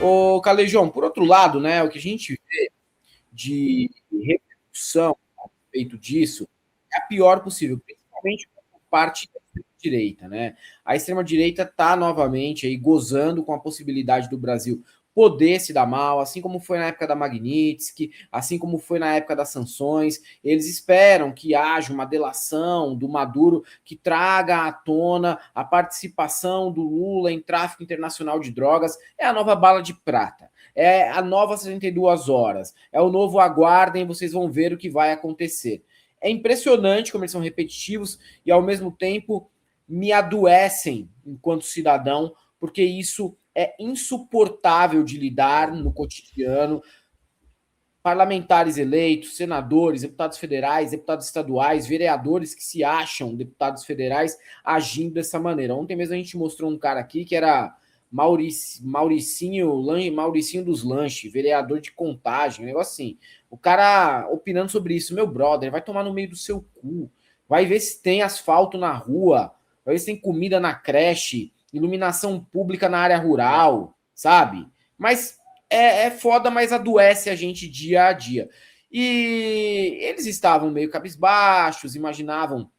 Ô, Calejão, por outro lado, né, o que a gente vê de repercussão a respeito disso é a pior possível, principalmente por parte da extrema-direita, né? A extrema-direita está novamente aí gozando com a possibilidade do Brasil poder se dar mal, assim como foi na época da Magnitsky, assim como foi na época das sanções. Eles esperam que haja uma delação do Maduro que traga à tona a participação do Lula em tráfico internacional de drogas. É a nova bala de prata. É a nova 72 horas. É o novo aguardem, vocês vão ver o que vai acontecer. É impressionante como eles são repetitivos e, ao mesmo tempo, me adoecem enquanto cidadão, porque isso é insuportável de lidar no cotidiano. Parlamentares eleitos, senadores, deputados federais, deputados estaduais, vereadores que se acham deputados federais agindo dessa maneira. Ontem mesmo a gente mostrou um cara aqui que era Mauricinho dos Lanches, vereador de Contagem, um negócio assim. O cara opinando sobre isso, meu brother, vai tomar no meio do seu cu, vai ver se tem asfalto na rua, vai ver se tem comida na creche, iluminação pública na área rural, sabe? Mas é foda, mas adoece a gente dia a dia. E eles estavam meio cabisbaixos, imaginavam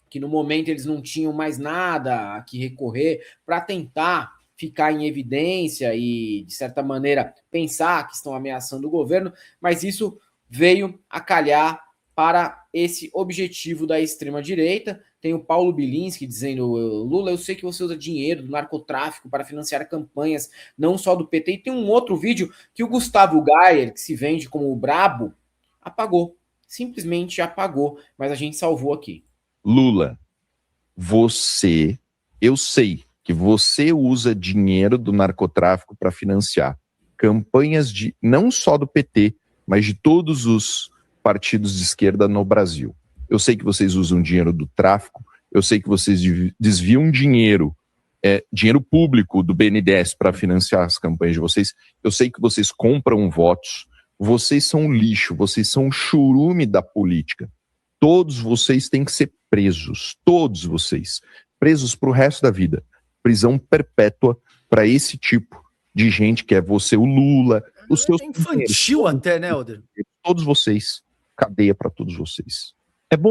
que no momento eles não tinham mais nada a que recorrer para tentar ficar em evidência e, de certa maneira, pensar que estão ameaçando o governo, mas isso veio a calhar para esse objetivo da extrema-direita. Tem o Paulo Bilinski dizendo: Lula, eu sei que você usa dinheiro do narcotráfico para financiar campanhas, não só do PT. E tem um outro vídeo que o Gustavo Gayer, que se vende como o brabo, apagou. Simplesmente apagou, mas a gente salvou aqui. Lula, eu sei que você usa dinheiro do narcotráfico para financiar campanhas de não só do PT, mas de todos os partidos de esquerda no Brasil. Eu sei que vocês usam dinheiro do tráfico, eu sei que vocês desviam dinheiro público do BNDES para financiar as campanhas de vocês, eu sei que vocês compram votos, vocês são lixo, vocês são o churume da política. Todos vocês têm que ser presos, todos vocês, presos para o resto da vida. Prisão perpétua para esse tipo de gente que é você, o Lula, os seus... É infantil até, né, Helder? Todos vocês, cadeia para todos vocês. É bom.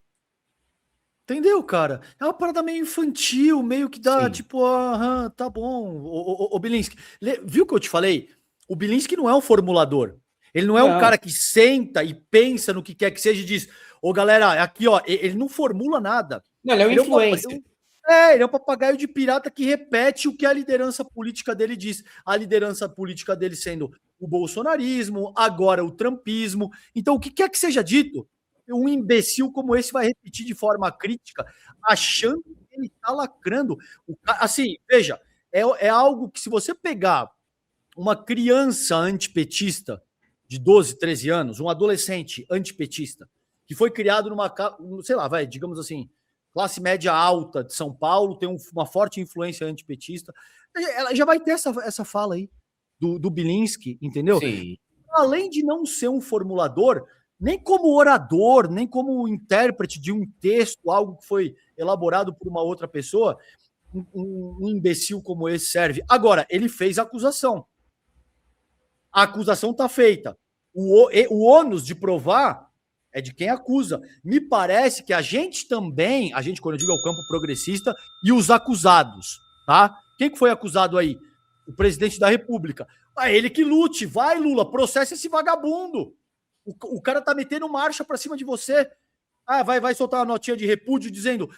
Entendeu, cara? É uma parada meio infantil, meio que dá, Sim. tipo, aham, tá bom. O Bilinski, viu o que eu te falei? O Bilinski não é um formulador. Ele não é um cara que senta e pensa no que quer que seja e diz, ô galera, aqui ó, ele não formula nada. Não, ele é um influencer. Ele é um papagaio de pirata que repete o que a liderança política dele diz. A liderança política dele sendo o bolsonarismo, agora o trumpismo. Então, o que quer que seja dito, um imbecil como esse vai repetir de forma crítica, achando que ele está lacrando. Assim, veja, é algo que se você pegar uma criança antipetista de 12, 13 anos, um adolescente antipetista, que foi criado numa, sei lá, digamos assim, classe média alta de São Paulo, tem uma forte influência antipetista, ela já vai ter essa fala aí do Bilinski, entendeu? Sim. Além de não ser um formulador, nem como orador, nem como intérprete de um texto, algo que foi elaborado por uma outra pessoa, um imbecil como esse serve. Agora, ele fez a acusação. A acusação está feita. O ônus de provar é de quem acusa. Me parece que a gente, quando eu digo é o campo progressista, e os acusados, tá? Quem que foi acusado aí? O presidente da República. Ele que lute. Vai, Lula, processa esse vagabundo. O cara tá metendo marcha para cima de você. Vai soltar uma notinha de repúdio dizendo: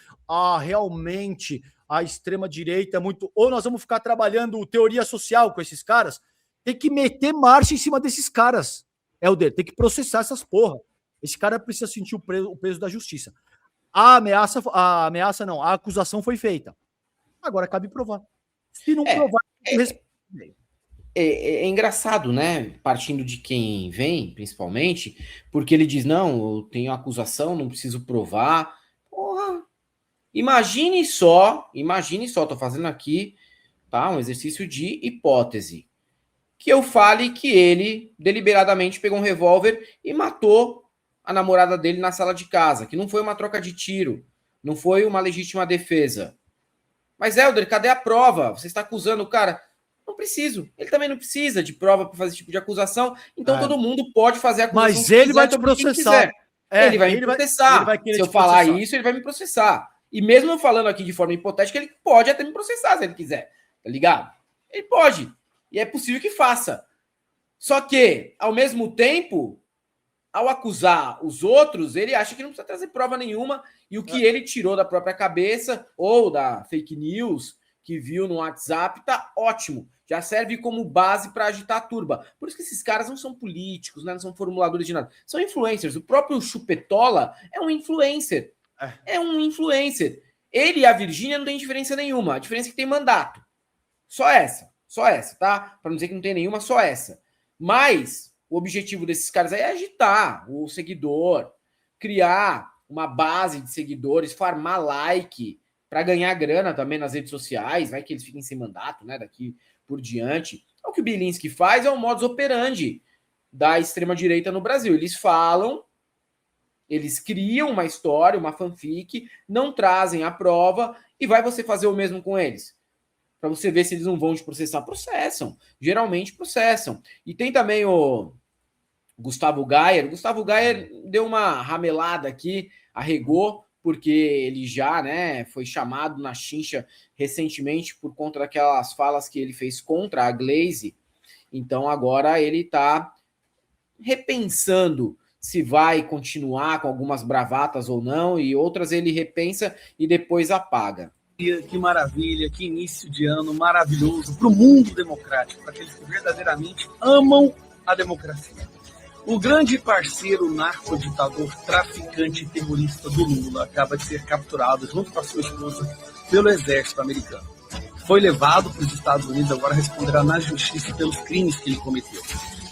realmente a extrema-direita é muito... Ou nós vamos ficar trabalhando teoria social com esses caras. Tem que meter marcha em cima desses caras, Helder. Tem que processar essas porra. Esse cara precisa sentir o peso da justiça. A acusação foi feita. Agora cabe provar. Se não provar, é engraçado, né? Partindo de quem vem, principalmente, porque ele diz: não, eu tenho acusação, não preciso provar. Porra! Imagine só, tô fazendo aqui, tá? Um exercício de hipótese. Que eu fale que ele deliberadamente pegou um revólver e matou a namorada dele na sala de casa, que não foi uma troca de tiro, não foi uma legítima defesa. Mas, Helder, cadê a prova? Você está acusando o cara. Não preciso. Ele também não precisa de prova para fazer esse tipo de acusação. Então todo mundo pode fazer a acusação. Mas ele vai te processar. Ele vai me processar. Ele vai se eu falar isso, ele vai me processar. E mesmo eu falando aqui de forma hipotética, ele pode até me processar se ele quiser. Tá ligado? Ele pode. E é possível que faça. Só que, ao mesmo tempo, ao acusar os outros, ele acha que não precisa trazer prova nenhuma. E o que ele tirou da própria cabeça ou da fake news que viu no WhatsApp tá ótimo. Já serve como base para agitar a turba. Por isso que esses caras não são políticos, né? Não são formuladores de nada. São influencers. O próprio Chupetola é um influencer. É um influencer. Ele e a Virgínia não tem diferença nenhuma. A diferença é que tem mandato. Só essa, tá? Para não dizer que não tem nenhuma, só essa. Mas o objetivo desses caras aí é agitar o seguidor, criar uma base de seguidores, farmar like para ganhar grana também nas redes sociais, vai que eles fiquem sem mandato, né? Daqui por diante. O que o Bilinski faz é o modus operandi da extrema-direita no Brasil. Eles falam, eles criam uma história, uma fanfic, não trazem a prova e vai você fazer o mesmo com eles. Para você ver se eles não vão te processar. Processam. Geralmente processam. E tem também o Gustavo Gayer. O Gustavo Gayer deu uma ramelada aqui, arregou, porque ele já, né, foi chamado na chincha recentemente por conta daquelas falas que ele fez contra a Glaze. Então agora ele está repensando se vai continuar com algumas bravatas ou não, e outras ele repensa e depois apaga. Que maravilha, que início de ano maravilhoso para o mundo democrático, para aqueles que verdadeiramente amam a democracia. O grande parceiro narcoditador, traficante e terrorista do Lula acaba de ser capturado junto com a sua esposa pelo exército americano. Foi levado para os Estados Unidos, agora responderá na justiça pelos crimes que ele cometeu.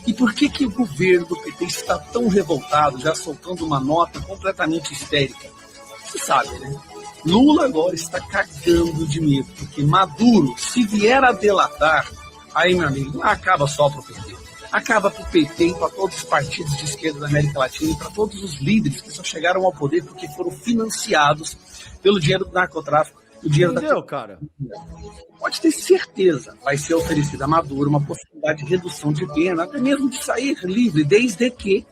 E por que o governo do PT está tão revoltado, já soltando uma nota completamente histérica? Você sabe, né? Lula agora está cagando de medo, porque Maduro, se vier a delatar, aí, meu amigo, não acaba só para o PT. Acaba para o PT e para todos os partidos de esquerda da América Latina e para todos os líderes que só chegaram ao poder porque foram financiados pelo dinheiro do narcotráfico. O dinheiro Entendeu, cara? Pode ter certeza, vai ser oferecida a Maduro uma possibilidade de redução de pena, até mesmo de sair livre, desde que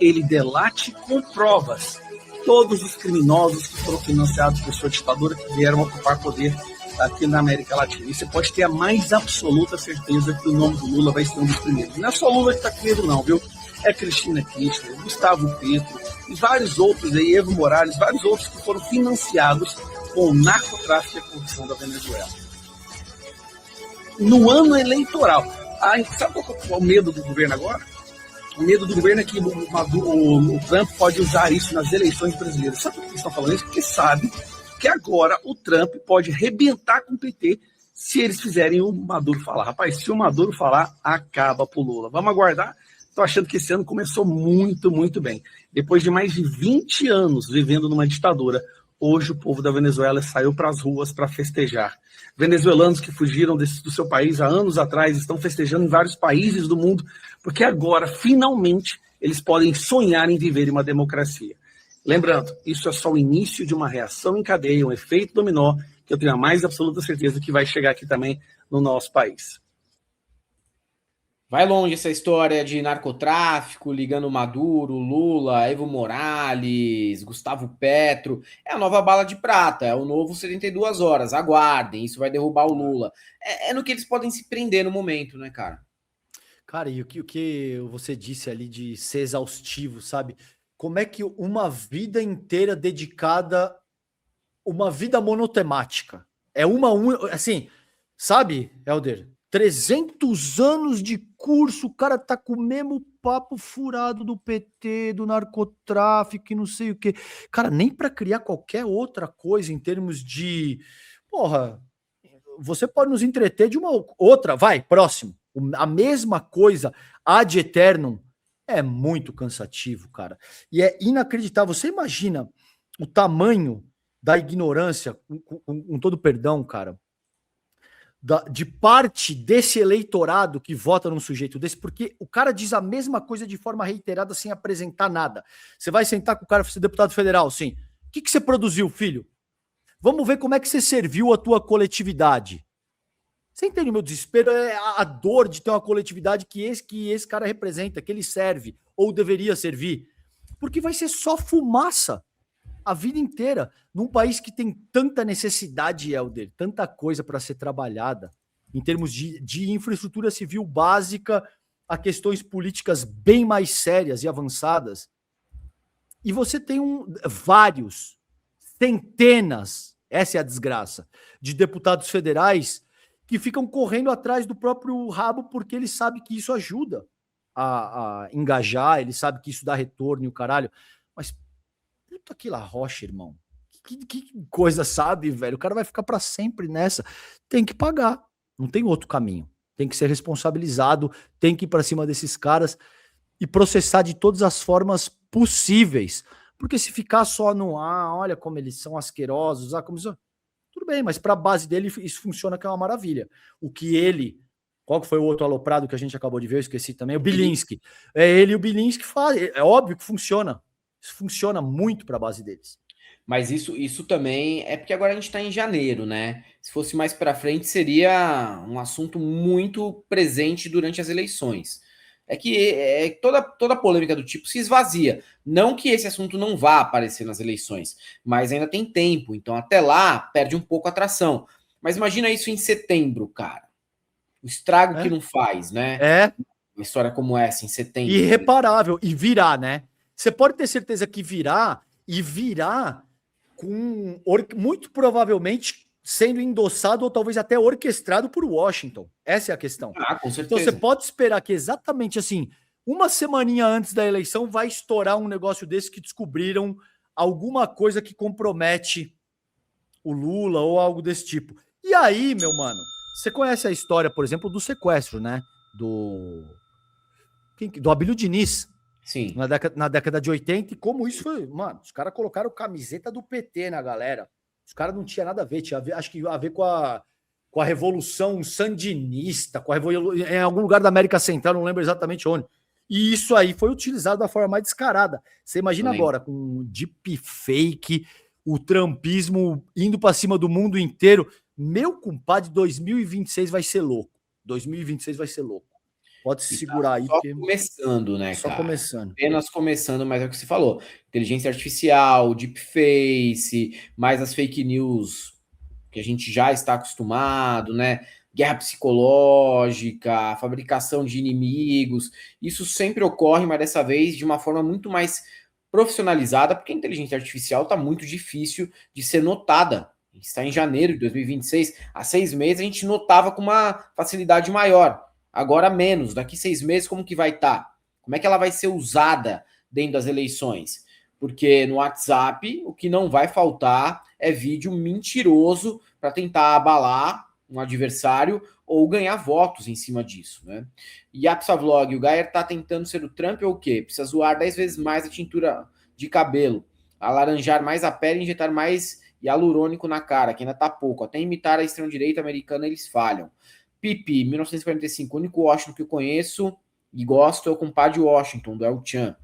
ele delate com provas todos os criminosos que foram financiados por sua ditadura, que vieram ocupar poder aqui na América Latina. E você pode ter a mais absoluta certeza que o nome do Lula vai ser um dos primeiros. Não é só Lula que está com medo, não, viu? É Cristina Kirchner, Gustavo Petro e vários outros aí, Evo Morales, vários outros que foram financiados com o narcotráfico e a corrupção da Venezuela. No ano eleitoral, sabe qual é o medo do governo agora? O medo do governo é que o Trump pode usar isso nas eleições brasileiras. Sabe por que eles estão falando isso? Porque sabe que agora o Trump pode rebentar com o PT se eles fizerem o Maduro falar. Rapaz, se o Maduro falar, acaba pro Lula. Vamos aguardar. Estou achando que esse ano começou muito, muito bem. Depois de mais de 20 anos vivendo numa ditadura, hoje o povo da Venezuela saiu para as ruas para festejar. Venezuelanos que fugiram do seu país há anos atrás estão festejando em vários países do mundo, porque agora, finalmente, eles podem sonhar em viver em uma democracia. Lembrando, isso é só o início de uma reação em cadeia, um efeito dominó, que eu tenho a mais absoluta certeza que vai chegar aqui também no nosso país. Vai longe essa história de narcotráfico, ligando Maduro, Lula, Evo Morales, Gustavo Petro. É a nova bala de prata, é o novo 72 horas. Aguardem, isso vai derrubar o Lula. É no que eles podem se prender no momento, né, cara? Cara, e o que você disse ali de ser exaustivo, sabe? Como é que uma vida inteira dedicada, uma vida monotemática, assim, sabe, Helder? 300 anos de curso, o cara tá com o mesmo papo furado do PT, do narcotráfico e não sei o quê. Cara, nem para criar qualquer outra coisa em termos de... Porra, você pode nos entreter de uma outra, vai, próximo. A mesma coisa, ad eternum, é muito cansativo, cara. E é inacreditável. Você imagina o tamanho da ignorância, com todo perdão, cara, de parte desse eleitorado que vota num sujeito desse, porque o cara diz a mesma coisa de forma reiterada sem apresentar nada. Você vai sentar com o cara, você é deputado federal, sim. O que você produziu, filho? Vamos ver como é que você serviu a tua coletividade. Você entende o meu desespero? É a dor de ter uma coletividade que esse cara representa, que ele serve, ou deveria servir. Porque vai ser só fumaça a vida inteira. Num país que tem tanta necessidade, Helder, tanta coisa para ser trabalhada, em termos de infraestrutura civil básica, a questões políticas bem mais sérias e avançadas. E você tem vários, centenas, essa é a desgraça, de deputados federais que ficam correndo atrás do próprio rabo porque ele sabe que isso ajuda a engajar, ele sabe que isso dá retorno e o caralho. Mas puta que la rocha, irmão. Que coisa, sabe, velho? O cara vai ficar para sempre nessa. Tem que pagar. Não tem outro caminho. Tem que ser responsabilizado, tem que ir para cima desses caras e processar de todas as formas possíveis. Porque se ficar só no olha como eles são asquerosos, como isso, tudo bem, mas para a base dele isso funciona que é uma maravilha. O que ele, qual que foi o outro aloprado que a gente acabou de ver, eu esqueci também, o Bilinski. É ele e o Bilinski faz, é óbvio que funciona. Isso funciona muito para a base deles. Mas isso também é porque agora a gente está em janeiro, né? Se fosse mais para frente, seria um assunto muito presente durante as eleições. É que toda polêmica do tipo se esvazia. Não que esse assunto não vá aparecer nas eleições, mas ainda tem tempo. Então, até lá, perde um pouco a atração. Mas imagina isso em setembro, cara. O estrago que não faz, né? Uma história como essa em setembro. Irreparável. E virá, né? Você pode ter certeza que virá, e virá com muito provavelmente sendo endossado ou talvez até orquestrado por Washington. Essa é a questão. Com certeza. Então você pode esperar que exatamente assim, uma semaninha antes da eleição vai estourar um negócio desse que descobriram alguma coisa que compromete o Lula ou algo desse tipo. E aí, meu mano, você conhece a história, por exemplo, do sequestro, né? Do Abílio Diniz. Sim. Na década de 80, e como isso foi, mano, os caras colocaram camiseta do PT na galera. Os caras não tinha nada a ver, acho que a ver com a revolução sandinista, em algum lugar da América Central, não lembro exatamente onde. E isso aí foi utilizado da forma mais descarada. Você imagina agora, com deepfake, o trumpismo indo para cima do mundo inteiro. Meu compadre, 2026 vai ser louco. 2026 vai ser louco. Pode se segurar aí. Só começando, né, só cara? Começando. Apenas começando, mas é o que você falou. Inteligência artificial, deepface, mais as fake news que a gente já está acostumado, né? Guerra psicológica, fabricação de inimigos. Isso sempre ocorre, mas dessa vez de uma forma muito mais profissionalizada, porque a inteligência artificial está muito difícil de ser notada. A gente está em janeiro de 2026. Há 6 meses a gente notava com uma facilidade maior. Agora menos, daqui 6 meses como que vai estar? Como é que ela vai ser usada dentro das eleições? Porque no WhatsApp o que não vai faltar é vídeo mentiroso para tentar abalar um adversário ou ganhar votos em cima disso, né? E Apsavlog, o Gayer tá tentando ser o Trump ou o quê? Precisa zoar 10 vezes mais a tintura de cabelo, alaranjar mais a pele e injetar mais hialurônico na cara, que ainda tá pouco. Até imitar a extrema-direita americana eles falham. Pipi, 1945, o único Washington que eu conheço e gosto é o compadre Washington, do El Chan.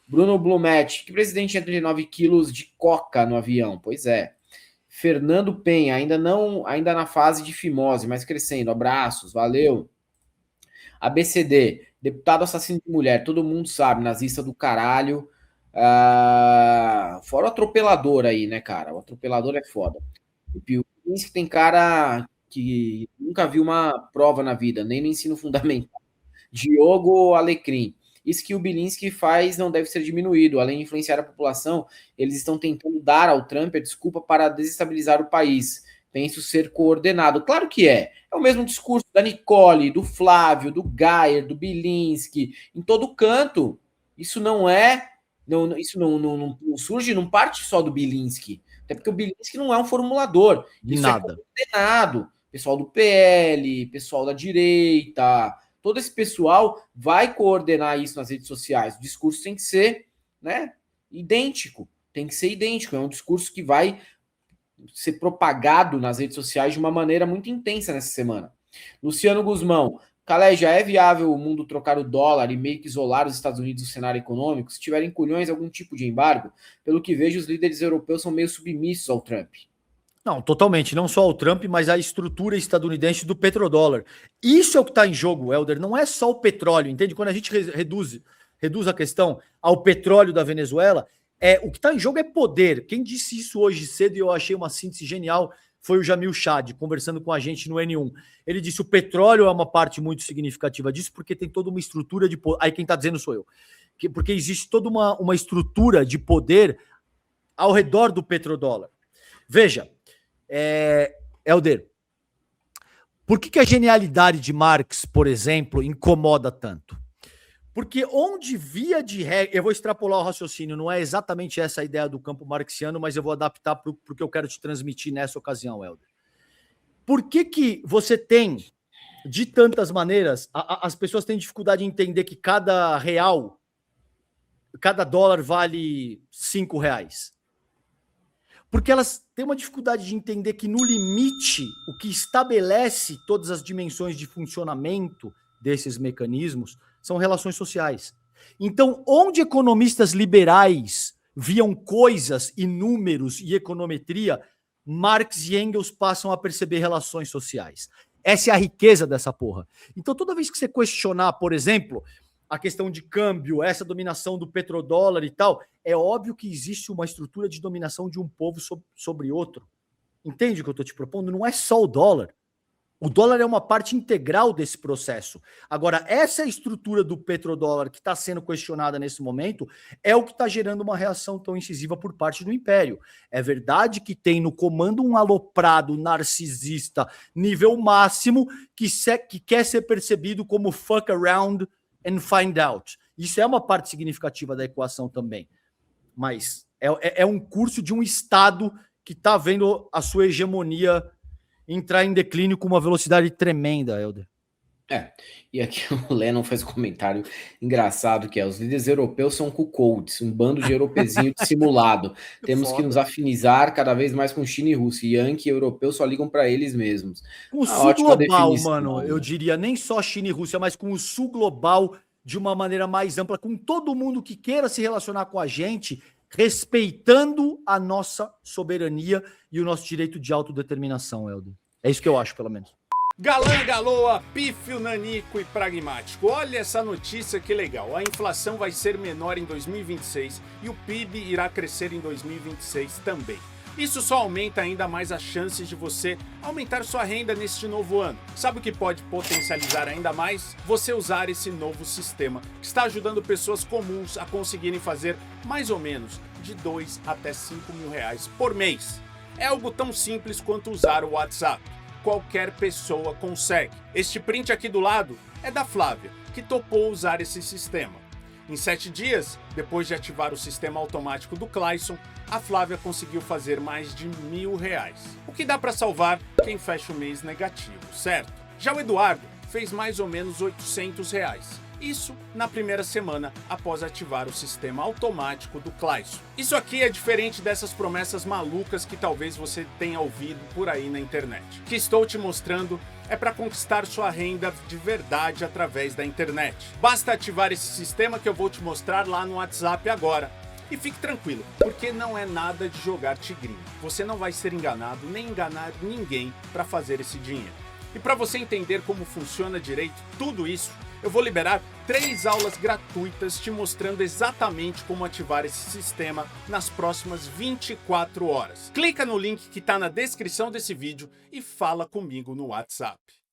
Bruno Blumet, que presidente tinha 39 quilos de coca no avião? Pois é. Fernando Penha, ainda na fase de fimose, mas crescendo. Abraços, valeu. ABCD, deputado assassino de mulher, todo mundo sabe, nazista do caralho. Fora o atropelador aí, né, cara? O atropelador é foda. O Pinski tem cara que nunca viu uma prova na vida, nem no ensino fundamental. Diogo Alecrim. Isso que o Bilinski faz não deve ser diminuído. Além de influenciar a população, eles estão tentando dar ao Trump a desculpa para desestabilizar o país. Penso ser coordenado. Claro que é. É o mesmo discurso da Nicole, do Flávio, do Gayer, do Bilinski, em todo canto. Isso não é... isso não surge, não parte só do Bilinski. Até porque o Bilinski não é um formulador. De isso nada. É coordenado. Pessoal do PL, pessoal da direita... Todo esse pessoal vai coordenar isso nas redes sociais. O discurso tem que ser, né, idêntico. Tem que ser idêntico. É um discurso que vai ser propagado nas redes sociais de uma maneira muito intensa nessa semana. Luciano Guzmão. Calé, já é viável o mundo trocar o dólar e meio que isolar os Estados Unidos do cenário econômico? Se tiverem culhões algum tipo de embargo? Pelo que vejo, os líderes europeus são meio submissos ao Trump. Não, totalmente. Não só o Trump, mas a estrutura estadunidense do petrodólar. Isso é o que está em jogo, Helder. Não é só o petróleo, entende? Quando a gente reduz a questão ao petróleo da Venezuela, o que está em jogo é poder. Quem disse isso hoje cedo, e eu achei uma síntese genial, foi o Jamil Chad, conversando com a gente no N1. Ele disse o petróleo é uma parte muito significativa disso, porque tem toda uma estrutura de poder. Aí quem está dizendo sou eu. Porque existe toda uma estrutura de poder ao redor do petrodólar. Veja, Helder, por que a genialidade de Marx, por exemplo, incomoda tanto? Porque onde via de regra, eu vou extrapolar o raciocínio, não é exatamente essa a ideia do campo marxiano, mas eu vou adaptar para o que eu quero te transmitir nessa ocasião, Helder. Por que você tem, de tantas maneiras, as pessoas têm dificuldade em entender que cada real, cada dólar vale R$5? Porque elas têm uma dificuldade de entender que, no limite, o que estabelece todas as dimensões de funcionamento desses mecanismos são relações sociais. Então, onde economistas liberais viam coisas e números e econometria, Marx e Engels passam a perceber relações sociais. Essa é a riqueza dessa porra. Então, toda vez que você questionar, por exemplo, a questão de câmbio, essa dominação do petrodólar e tal, é óbvio que existe uma estrutura de dominação de um povo sobre outro. Entende o que eu estou te propondo? Não é só o dólar. O dólar é uma parte integral desse processo. Agora, essa estrutura do petrodólar que está sendo questionada nesse momento é o que está gerando uma reação tão incisiva por parte do Império. É verdade que tem no comando um aloprado narcisista nível máximo que quer ser percebido como fuck around and find out. Isso é uma parte significativa da equação também. Mas é um curso de um Estado que está vendo a sua hegemonia entrar em declínio com uma velocidade tremenda, Helder. E aqui o Lennon faz um comentário engraçado, que os líderes europeus são cuckolds, um bando de europezinho dissimulado. Temos que nos afinizar cada vez mais com China e Rússia. Yankee e europeu só ligam para eles mesmos. Com o sul global, mano, eu diria, nem só China e Rússia, mas com o sul global de uma maneira mais ampla, com todo mundo que queira se relacionar com a gente, respeitando a nossa soberania e o nosso direito de autodeterminação, Helder. É isso que eu acho, pelo menos. Galã, galoa, pífio, nanico e pragmático. Olha essa notícia que legal. A inflação vai ser menor em 2026 e o PIB irá crescer em 2026 também. Isso só aumenta ainda mais as chances de você aumentar sua renda neste novo ano. Sabe o que pode potencializar ainda mais? Você usar esse novo sistema que está ajudando pessoas comuns a conseguirem fazer mais ou menos de 2 até 5 mil reais por mês. É algo tão simples quanto usar o WhatsApp. Qualquer pessoa consegue. Este print aqui do lado é da Flávia, que topou usar esse sistema. Em 7 dias, depois de ativar o sistema automático do Clayson, a Flávia conseguiu fazer mais de R$1.000, o que dá para salvar quem fecha o mês negativo, certo? Já o Eduardo fez mais ou menos R$800, isso na primeira semana após ativar o sistema automático do Clayson. Isso aqui é diferente dessas promessas malucas que talvez você tenha ouvido por aí na internet. O que estou te mostrando é para conquistar sua renda de verdade através da internet. Basta ativar esse sistema que eu vou te mostrar lá no WhatsApp agora. E fique tranquilo, porque não é nada de jogar tigrinho. Você não vai ser enganado nem enganar ninguém para fazer esse dinheiro. E para você entender como funciona direito tudo isso, eu vou liberar 3 aulas gratuitas te mostrando exatamente como ativar esse sistema nas próximas 24 horas. Clica no link que está na descrição desse vídeo e fala comigo no WhatsApp.